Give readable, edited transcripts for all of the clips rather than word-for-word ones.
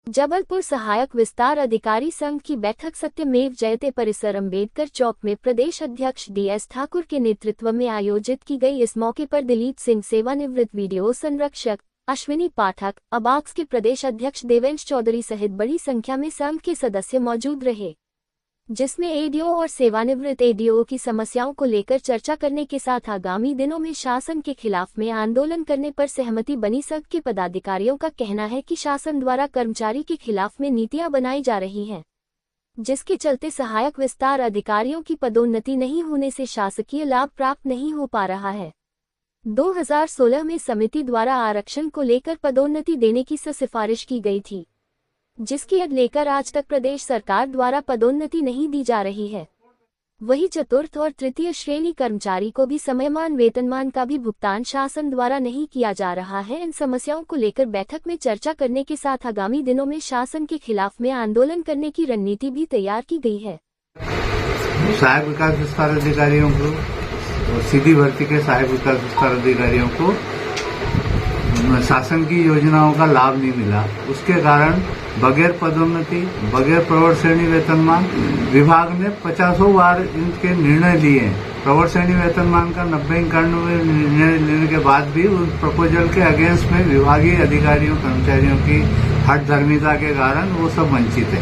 जबलपुर सहायक विस्तार अधिकारी संघ की बैठक सत्यमेव जयते परिसर अम्बेडकर चौक में प्रदेश अध्यक्ष DS ठाकुर के नेतृत्व में आयोजित की गई। इस मौके पर दिलीप सिंह सेवानिवृत्त वीडियो संरक्षक, अश्विनी पाठक, अबाक्स के प्रदेश अध्यक्ष देवेंद्र चौधरी सहित बड़ी संख्या में संघ के सदस्य मौजूद रहे, जिसमें ADO और सेवानिवृत्त ADO की समस्याओं को लेकर चर्चा करने के साथ आगामी दिनों में शासन के खिलाफ में आंदोलन करने पर सहमति बनी। संघ के पदाधिकारियों का कहना है कि शासन द्वारा कर्मचारी के खिलाफ में नीतियां बनाई जा रही हैं, जिसके चलते सहायक विस्तार अधिकारियों की पदोन्नति नहीं होने से शासकीय लाभ प्राप्त नहीं हो पा रहा है। 2016 में समिति द्वारा आरक्षण को लेकर पदोन्नति देने की सिफारिश की गई थी, जिसकी लेकर आज तक प्रदेश सरकार द्वारा पदोन्नति नहीं दी जा रही है। वही चतुर्थ और तृतीय श्रेणी कर्मचारी को भी समयमान वेतनमान का भी भुगतान शासन द्वारा नहीं किया जा रहा है। इन समस्याओं को लेकर बैठक में चर्चा करने के साथ आगामी दिनों में शासन के खिलाफ में आंदोलन करने की रणनीति भी तैयार की गई है। सहायक विकास विस्तार अधिकारियों को और सीधी भर्ती के सहायक विकास विस्तार अधिकारियों को शासन की योजनाओं का लाभ नहीं मिला। उसके कारण बगैर पदोन्नति, बगैर प्रवर श्रेणी वेतनमान विभाग ने 50 बार इनके निर्णय लिए। प्रवर श्रेणी वेतनमान का 90-91 निर्णय लेने के बाद भी उस प्रपोजल के अगेंस्ट में विभागीय अधिकारियों कर्मचारियों की हठधर्मिता के कारण वो सब वंचित है।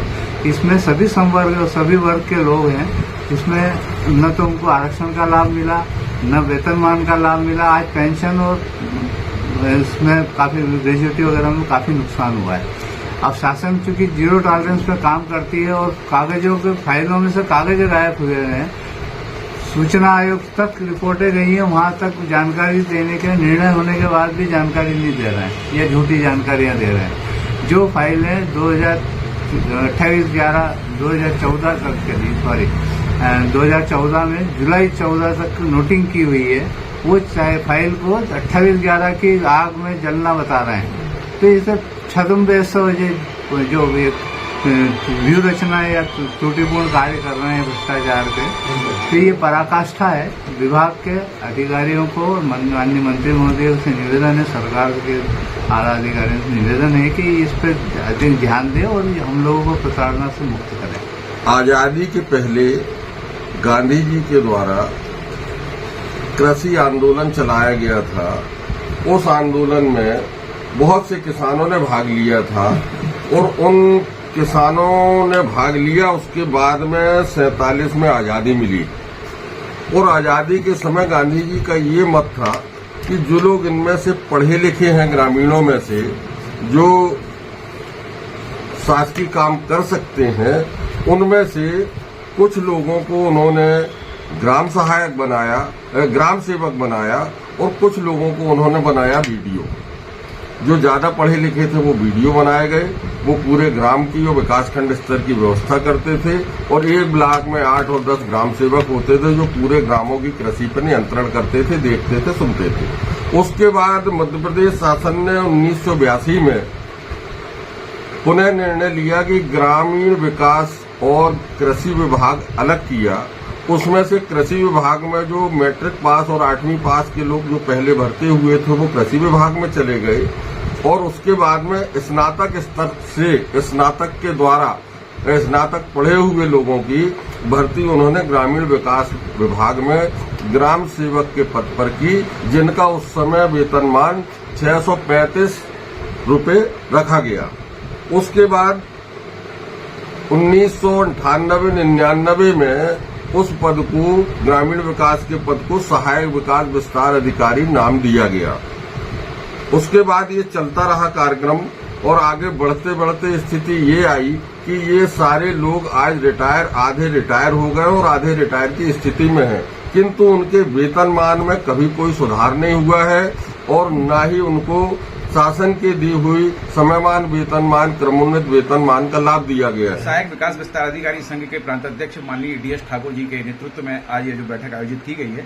इसमें सभी संवर्ग और सभी वर्ग के लोग हैं। इसमें न तो उनको आरक्षण का लाभ मिला, न वेतनमान का लाभ मिला। आज पेंशन और इसमें काफी ग्रेजुएटी वगैरह में काफी नुकसान हुआ है। अब शासन चूंकि जीरो टॉलरेंस पे काम करती है और कागजों के फाइलों में से कागज गायब हुए हैं, सूचना आयोग तक रिपोर्टें गई हैं, वहां तक जानकारी देने के निर्णय होने के बाद भी जानकारी नहीं दे रहे हैं या झूठी जानकारियां दे रहे हैं। जो फाइलें 28/11/2014 तक के लिए 2014 में जुलाई 14 तक नोटिंग की हुई है, वो फाइल को 28/11 की आग में जलना बता रहे हैं। तो इसे छद्म जो व्यू रचना या त्रुटिपूर्ण कार्य कर रहे हैं भ्रष्टाचार के, तो ये पराकाष्ठा है। विभाग के अधिकारियों को माननीय मंत्री महोदय से निवेदन है, सरकार के आला अधिकारियों से निवेदन है कि इस पर अधिक ध्यान दें और हम लोगों को प्रताड़ना से मुक्त करें। आजादी के पहले गांधी जी के द्वारा कृषि आंदोलन चलाया गया था। उस आंदोलन में बहुत से किसानों ने भाग लिया था और उन किसानों ने भाग लिया। उसके बाद में 47 में आजादी मिली और आजादी के समय गांधी जी का ये मत था कि जो लोग इनमें से पढ़े लिखे हैं, ग्रामीणों में से जो शासकीय काम कर सकते हैं, उनमें से कुछ लोगों को उन्होंने ग्राम सहायक बनाया, ग्राम सेवक बनाया और कुछ लोगों को उन्होंने बनाया BDO। जो ज्यादा पढ़े लिखे थे वो BDO बनाए गए। वो पूरे ग्राम की और विकासखंड स्तर की व्यवस्था करते थे और एक ब्लॉक में 8 और 10 ग्राम सेवक होते थे जो पूरे ग्रामों की कृषि पर नियंत्रण करते थे, देखते थे, सुनते थे। उसके बाद मध्य प्रदेश शासन ने 1982 में पुनः निर्णय लिया कि ग्रामीण विकास और कृषि विभाग अलग किया। उसमें से कृषि विभाग में जो मैट्रिक पास और 8वीं पास के लोग जो पहले भर्ती हुए थे वो कृषि विभाग में चले गए और उसके बाद में स्नातक स्तर से स्नातक के द्वारा स्नातक पढ़े हुए लोगों की भर्ती उन्होंने ग्रामीण विकास विभाग में ग्राम सेवक के पद पर की, जिनका उस समय वेतनमान 635 रुपये रखा गया। उसके बाद 1998-99 में उस पद को, ग्रामीण विकास के पद को सहायक विकास विस्तार अधिकारी नाम दिया गया। उसके बाद ये चलता रहा कार्यक्रम और आगे बढ़ते बढ़ते स्थिति ये आई कि ये सारे लोग आज आधे रिटायर हो गए और आधे रिटायर की स्थिति में हैं, किंतु उनके वेतनमान में कभी कोई सुधार नहीं हुआ है और न ही उनको शासन के दी हुई समयमान वेतनमान, क्रमोन्नत वेतनमान का लाभ दिया गया है। सहायक विकास विस्तार अधिकारी संघ के प्रांत अध्यक्ष माननीय DS ठाकुर जी के नेतृत्व में आज ये जो बैठक आयोजित की गई है,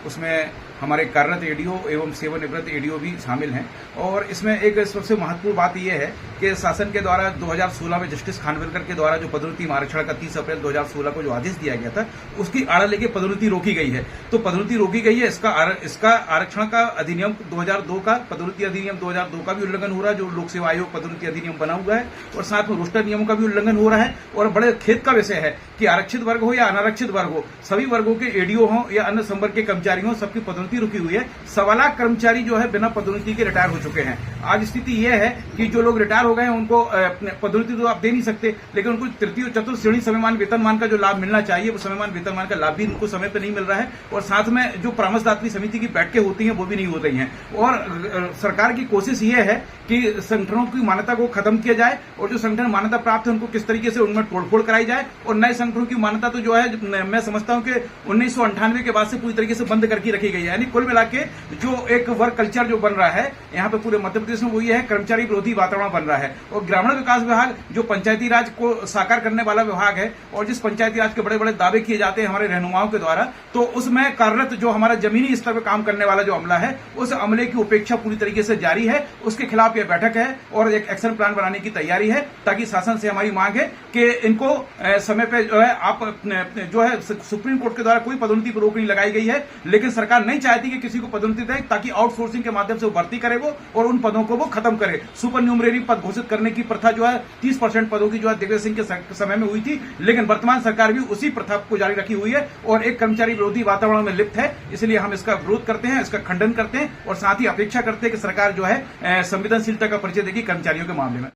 उसमें हमारे कार्यरत एडीओ एवं सेवानिवृत्त एडीओ भी शामिल हैं। और इसमें एक सबसे महत्वपूर्ण बात यह है कि शासन के द्वारा 2016 में जस्टिस खानविलकर के द्वारा जो पदोन्नति आरक्षण का 30 अप्रैल 2016 को जो आदेश दिया गया था, उसकी आड़ लेके पदोन्नति रोकी गई है। तो पदोन्नति रोकी गई है, इसका आरक्षण का अधिनियम 2002 का, पदोन्नति अधिनियम 2002 का भी उल्लंघन हो रहा है, जो लोक सेवा आयोग पदोन्नति अधिनियम बना हुआ है, और साथ में रोस्टर नियमों का भी उल्लंघन हो रहा है। और बड़े खेद का विषय है कि आरक्षित वर्ग हो या अनारक्षित वर्ग हो, सभी वर्गों के एडीओ हो या अन्य संवर्ग के कर्मचारी हो, सबकी पदोन्नति रुकी हुई है। 1.25 लाख कर्मचारी जो है बिना पदोन्नति के रिटायर हो चुके हैं। आज स्थिति यह है कि जो लोग रिटायर हो गए हैं उनको पदोन्नति तो आप दे नहीं सकते, लेकिन उनको तृतीय और चतुर्थ श्रेणी समयमान वेतनमान का जो लाभ मिलना चाहिए, वो समयमान वेतनमान का लाभ भी उनको समय पर नहीं मिल रहा है। और साथ में जो परामर्शदात्री समिति की बैठकें होती हैं वो भी नहीं हो रही हैं। और सरकार की कोशिश ये है कि संगठनों की मान्यता को खत्म किया जाए, और जो संगठन मान्यता प्राप्त है उनको किस तरीके से उनमें तोड़फोड़ कराई जाए, और नए संगठनों की मान्यता तो जो है मैं समझता हूं कि 1998 के बाद से पूरी तरीके से बंद करके रखी गई है। यानी कुल मिला के जो एक वर्क कल्चर जो बन रहा है यहाँ पे पूरे मध्य प्रदेश में, वो ये है कर्मचारी विरोधी वातावरण बन रहा है। और ग्रामीण विकास विभाग जो पंचायती राज को साकार करने वाला विभाग है, और जिस पंचायती राज के बड़े बड़े दावे किए जाते हैं हमारे रहनुमाओं के द्वारा, तो उसमें कार्यरत जो हमारा जमीनी स्तर पर काम करने वाला जो अमला है, उस अमले की उपेक्षा पूरी तरीके से जारी है। उसके खिलाफ यह बैठक है और एक एक्शन प्लान बनाने की तैयारी है, ताकि शासन से हमारी मांग है कि इनको समय पे जो है आप जो है सुप्रीम कोर्ट के द्वारा कोई पदोन्नति पर रोक नहीं लगाई गई है, लेकिन सरकार नहीं चाहती कि किसी को पदोन्नति दे, ताकि आउटसोर्सिंग के माध्यम से वो भर्ती करे वो, और उन पदों को वो खत्म करे। सुपर न्यूमरेरी पद घोषित करने की प्रथा जो है 30% पदों की जो है दिग्विजय सिंह के समय में हुई थी, लेकिन वर्तमान सरकार भी उसी प्रथा को जारी रखी हुई है और एक कर्मचारी विरोधी वातावरण में लिप्त है। इसलिए हम इसका विरोध करते हैं, इसका खंडन करते हैं, और साथ ही अपेक्षा करते हैं कि सरकार जो है संवेदनशीलता का परिचय देगी कर्मचारियों के मामले में।